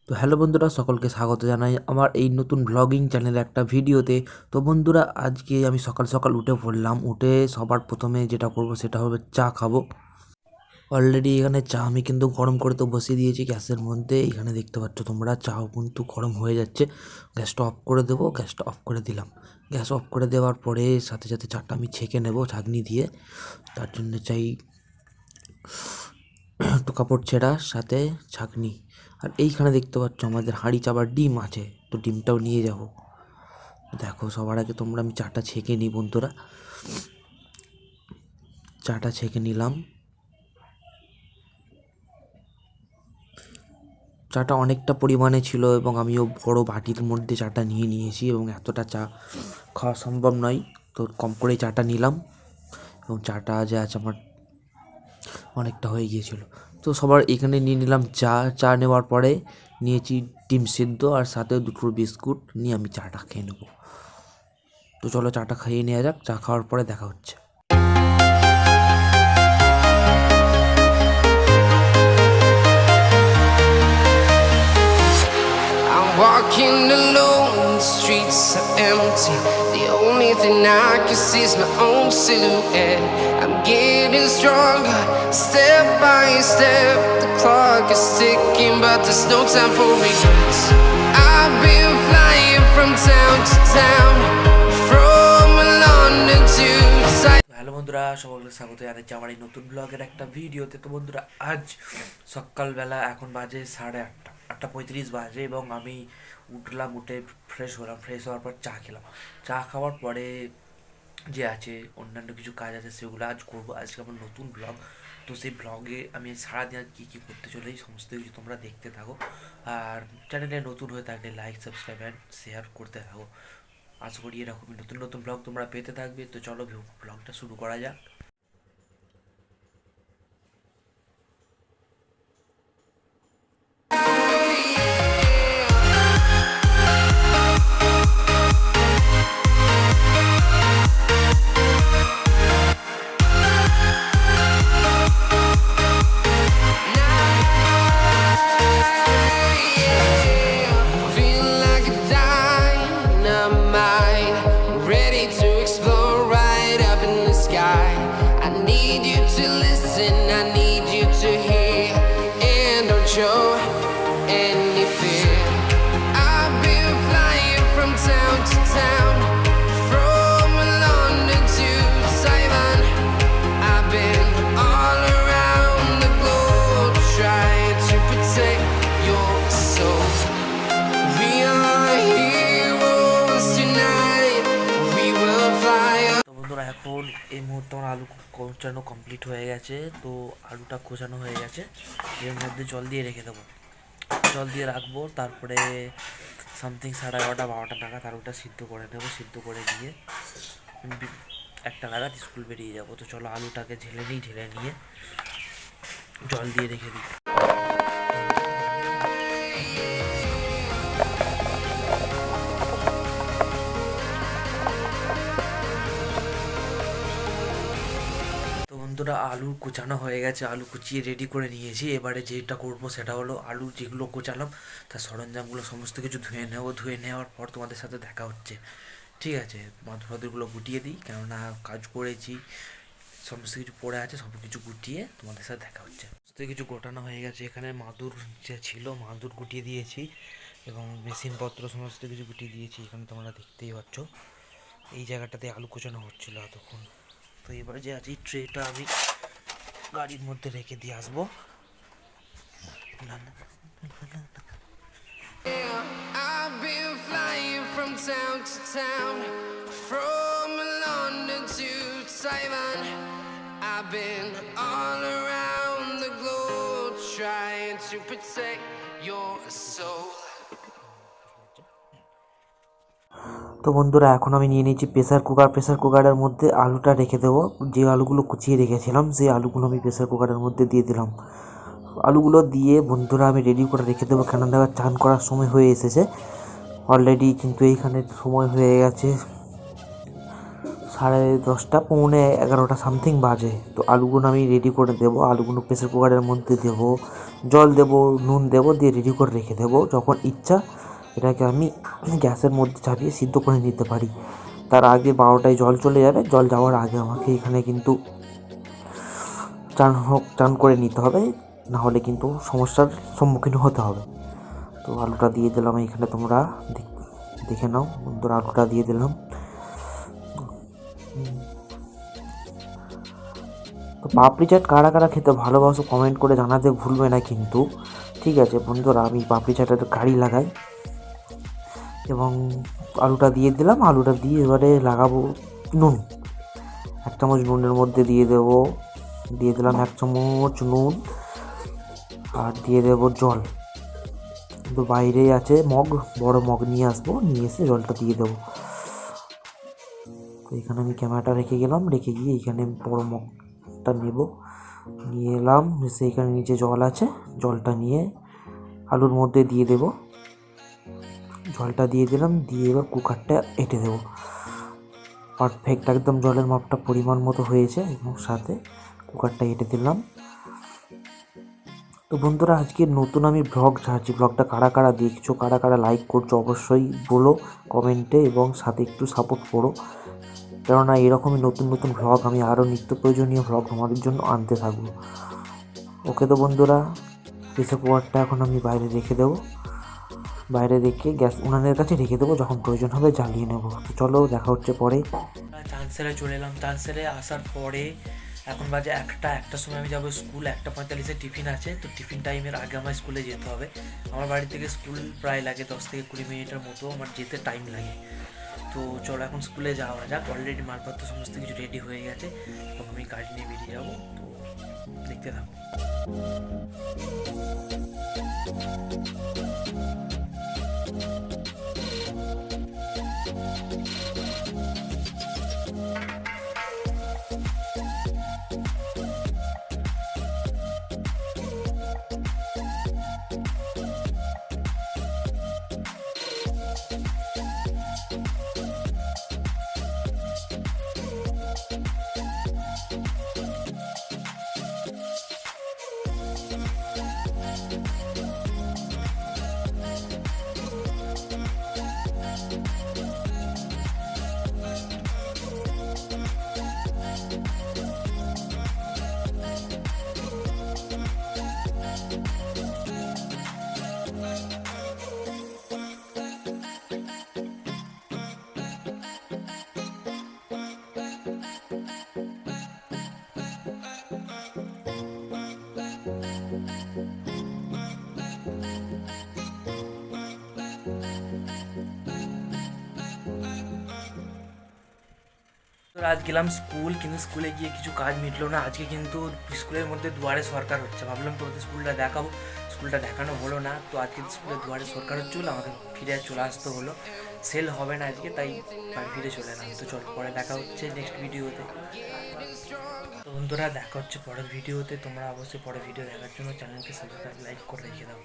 তো হ্যালো বন্ধুরা, সকলকে স্বাগত জানাই আমার এই নতুন ব্লগিং চ্যানেলে একটা ভিডিওতে। তো বন্ধুরা, আজকে আমি সকাল সকাল উঠে পড়লাম। উঠে সবার প্রথমে যেটা করব সেটা হবে চা খাবো। অলরেডি এখানে চা আমি কিন্তু গরম করে তো বসিয়ে দিয়েছি গ্যাসের মধ্যে। এখানে দেখতে পাচ্ছ তোমরা, চাও কিন্তু গরম হয়ে যাচ্ছে। গ্যাসটা অফ করে দেবো। গ্যাসটা অফ করে দিলাম। গ্যাস অফ করে দেওয়ার পরে সাথে সাথে চাটা আমি ছেঁকে নেব ছাঁকনি দিয়ে। তার জন্য চাই একটু কাপড় ছেঁড়া, সাথে ছাঁকনি। আর এইখানে দেখতে পাচ্ছ আমাদের হাঁড়ি চাপার ডিম আছে, তো ডিমটাও নিয়ে যাব। দেখো, সবার আগে তোমরা আমি চাটা ছেঁকে নিই বন্ধুরা। চাটা ছেঁকে নিলাম। চাটা অনেকটা পরিমাণে ছিল এবং আমিও বড় বাটির মধ্যে চাটা নিয়ে নিয়েছি, এবং এতটা চা খাওয়া সম্ভব নয়, তো কম করেই চাটা নিলাম। এবং চাটা যে আছে আমার অনেকটা হয়ে গিয়েছিল। তো সবার এখানে নিয়ে নিলাম চা। চা নেওয়ার পরে নিয়েছি ডিম সিদ্ধ, আর সাথে দুটো বিস্কুট নিয়ে আমি চাটা খেয়ে নেব। তো চলো চাটা খাইয়ে নেওয়া যাক। চা খাওয়ার পরে দেখা হচ্ছে। Walking alone, the streets are empty. The only thing I can see is my own silhouette. I'm getting stronger, step by step. The clock is ticking, but there's no time for regrets. I've been flying from town to town, from London to hello বন্ধুরা, সকলকে স্বাগত জানাচ্ছি আমার এই নতুন ব্লগের একটা ভিডিওতে। তো বন্ধুরা, আজ সকালবেলা এখন বাজে 8:30, 8:35 বাজে, এবং আমি উঠলাম। উঠে ফ্রেশ হলাম। ফ্রেশ হওয়ার পর চা খেলাম। চা খাওয়ার পরে যে আছে অন্যান্য কিছু কাজ আছে, সেগুলো আজ করবো। আজকে আমার নতুন ব্লগ। তো সেই ব্লগে আমি সারাদিন কী কী করতে চলে এই সমস্ত কিছু তোমরা দেখতে থাকো। আর চ্যানেলে নতুন হয়ে থাকলে লাইক, সাবস্ক্রাইব অ্যান্ড শেয়ার করতে থাকো। আশা করি এরকমই নতুন নতুন ব্লগ তোমরা পেতে থাকবে। তো চলো ব্লগটা শুরু করা যাক। feel like a dynamite, ready to explode right up in the sky. I need you to listen, I need you to hear, and don't show any fear. I've been flying from town to town, from London to Taiwan. I've been all around the globe trying to protect your soul. We are heroes tonight, we will fly up. তো বন্ধুরা, এখন এই মুহূর্তে আমার আলু কোচানো complete হয়ে গেছে। তো আলুটা কোচানো হয়ে গেছে। এর মধ্যে জল দিয়ে রেখে দেবো। জল দিয়ে রাখবো, তারপরে সামথিং 11:30, 12টা নাগাদ আলুটা সিদ্ধ করে নেবো। সিদ্ধ করে নিয়ে 1টা নাগাদ স্কুল বেরিয়ে যাবো। তো চলো আলুটাকে ঢেলে নিই। ঢেলে নিয়ে জল দিয়ে রেখে দিই। তো বন্ধুরা, আলু কুচানো হয়ে গেছে। আলু কুচিয়ে রেডি করে নিয়েছি। এবারে যেটা করব সেটা হলো, আলু যেগুলো কুচালাম তার সরঞ্জামগুলো সমস্ত কিছু ধুয়ে নেবো। ধুয়ে নেওয়ার পর তোমাদের সাথে দেখা হচ্ছে। ঠিক আছে, মাদুরগুলো গুটিয়ে দিই, কেননা কাজ করেছি, সমস্ত কিছু পড়ে আছে। সব কিছু গুটিয়ে তোমাদের সাথে দেখা হচ্ছে। সমস্ত কিছু গোটানো হয়ে গেছে। এখানে মাদুর যে ছিল, মাদুর গুটিয়ে দিয়েছি, এবং মেশিনপত্র সমস্ত কিছু গুটিয়ে দিয়েছি। এখানে তোমরা দেখতেই পাচ্ছ। এই জায়গাটাতে আলু কুচানো হচ্ছিলো এতক্ষণ। তো এবার যে আছে, এই ট্রেটা আমি গাড়ির মধ্যে রেখে দিয়ে আসবো। না না, I've been flying from town to town, from London to Taiwan. I've been all around the globe trying to protect your soul. তো বন্ধুরা, এখন আমি নিয়ে নিয়েছি প্রেসার কুকার। প্রেসার কুকারের মধ্যে আলুটা রেখে দেবো। যে আলুগুলো কুচিয়ে রেখেছিলাম সেই আলুগুলো আমি প্রেসার কুকারের মধ্যে দিয়ে দিলাম। আলুগুলো দিয়ে বন্ধুরা আমি রেডি করে রেখে দেবো, কেন দেওয়ার চান করার সময় হয়ে এসেছে অলরেডি। কিন্তু এইখানে সময় হয়ে গেছে 10:30, 11:45 সামথিং বাজে। তো আলুগুলো আমি রেডি করে দেবো। আলুগুলো প্রেসার কুকারের মধ্যে দেবো, জল দেবো, নুন দেবো, দিয়ে রেডি করে রেখে দেবো। যখন ইচ্ছা এটাকে আমি গ্যাসের মধ্যে চাপিয়ে সিদ্ধ করে নিতে পারি। তার আগে 12টায় জল চলে যাবে, জল যাওয়ার আগে আমাকে এখানে কিন্তু চান করে নিতে হবে, নাহলে কিন্তু সমস্যার সম্মুখীন হতে হবে। তো আলুটা দিয়ে দিলাম এখানে, তোমরা দেখে নাও বন্ধুরা, আলুটা দিয়ে দিলাম। তো পাপড়ি চাট কারা কারা খেতে ভালোবাসো কমেন্ট করে জানাতে ভুলবে না কিন্তু। ঠিক আছে বন্ধুরা, আমি পাপড়ি চাটের গাড়ি লাগাই এবং আলুটা দিয়ে দিলাম। আলুটা দিয়ে এবারে লাগাবো নুন। 1 চামচ নুনের মধ্যে দিয়ে দিলাম 1 চামচ নুন, আর দিয়ে দেবো জল। কিন্তু বাইরে আছে মগ, বড় মগ নিয়ে আসবো, নিয়ে এসে জলটা দিয়ে দেবো। তো এখানে আমি ক্যামেরাটা রেখে গেলাম, রেখে গিয়ে এখানে বড় মগটা নিয়ে এলাম, এসে এখানে নিচে জল আছে, জলটা নিয়ে আলুর মধ্যে দিয়ে দেব। জলটা দিয়ে দিলাম, দিয়ে এবার কুকারটা এঁটে দেবো। পারফেক্ট একদম জলের মাপটা পরিমাণ মতো হয়েছে এবং সাথে কুকারটা এঁটে দিলাম। তো বন্ধুরা, আজকে নতুন আমি ব্লগ ছাড়ছি। ব্লগটা কারা কারা দেখছো, কারা কারা লাইক করছো অবশ্যই বলো কমেন্টে, এবং সাথে একটু সাপোর্ট করো, কেননা এরকমই নতুন নতুন ভ্লগ আমি আরও নিত্য প্রয়োজনীয় ভ্লগ তোমাদের জন্য আনতে থাকবো। ওকে তো বন্ধুরা, প্রেসার কুকারটা এখন আমি বাইরে রেখে দেবো, বাইরে রেখে গ্যাস উনানের কাছে রেখে দেবো, যখন প্রয়োজন হবে জ্বালিয়ে নেবো। তো চলো, দেখা হচ্ছে পরে। চান সেরে চলে এলাম। চান সেরে আসার পরে এখন বাজে একটার সময় আমি যাবো স্কুল। 1:45-এ টিফিন আছে, তো টিফিন টাইমের আগে আমার স্কুলে যেতে হবে। আমার বাড়ি থেকে স্কুল প্রায় লাগে 10 থেকে 20 মিনিটের মতো, আমার যেতে টাইম লাগে। তো চলো এখন স্কুলে যাওয়া যাক। অলরেডি মালপত্র সমস্ত কিছু রেডি হয়ে গেছে, তো আমি গাড়ি নিয়ে বেরিয়ে যাবো। তো দেখতে থাকো। তো আজ গেলাম স্কুল, কিন্তু স্কুলে গিয়ে কিছু কাজ মিটলো না। আজকে কিন্তু স্কুলের মধ্যে দুয়ারে সরকার হচ্ছে। ভাবলাম তোমাদের স্কুলটা দেখাবো, স্কুলটা দেখানো হলো না। তো আজকে স্কুলে দুয়ারে সরকার হচ্ছিল, আমাকে ফিরে চলে আসতে হলো। সেল হবে না আজকে, তাই বাড়ি ফিরে চলে এলাম। তো চল, পরে দেখা হচ্ছে নেক্সট ভিডিওতে। তো বন্ধুরা, দেখা হচ্ছে পরের ভিডিওতে। তোমরা অবশ্যই পরের ভিডিও দেখার জন্য চ্যানেলকে সাবস্ক্রাইব, লাইক করে রেখে দাও।